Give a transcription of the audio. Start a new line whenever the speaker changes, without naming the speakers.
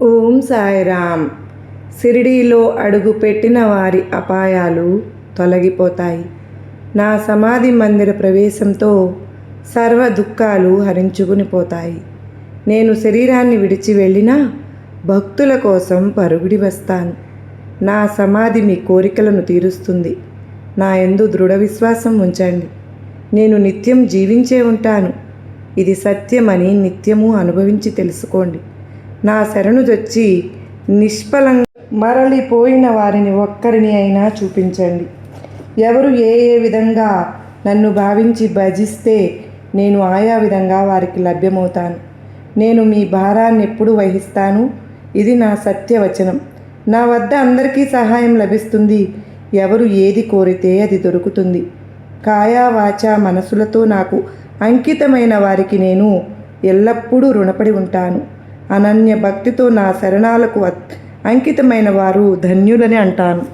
ఓం సాయిరామ్. షిరిడీలో అడుగుపెట్టిన వారి అపాయాలు తొలగిపోతాయి. నా సమాధి మందిర ప్రవేశంతో సర్వ దుఃఖాలు హరించుకుని పోతాయి. నేను శరీరాన్ని విడిచి వెళ్ళినా భక్తుల కోసం పరుగుడి వస్తాను. నా సమాధి మీ కోరికలను తీరుస్తుంది. నా యందు దృఢ విశ్వాసం ఉంచండి. నేను నిత్యం జీవించే ఉంటాను. ఇది సత్యమని నిత్యము అనుభవించి తెలుసుకోండి. నా శరణుజొచ్చి నిష్ఫలంగా మరలిపోయిన వారిని ఒక్కరిని అయినా చూపించండి. ఎవరు ఏ విధంగా నన్ను భావించి భజిస్తే నేను ఆయా విధంగా వారికి లభ్యమవుతాను. నేను మీ భారాన్ని ఎప్పుడు వహిస్తాను. ఇది నా సత్యవచనం. నా వద్ద అందరికీ సహాయం లభిస్తుంది. ఎవరు ఏది కోరితే అది దొరుకుతుంది. కాయా వాచ మనసులతో నాకు అంకితమైన వారికి నేను ఎల్లప్పుడూ రుణపడి ఉంటాను. అనన్య భక్తితో నా శరణాలకు అంకితమైన వారు ధన్యులని అంటాను.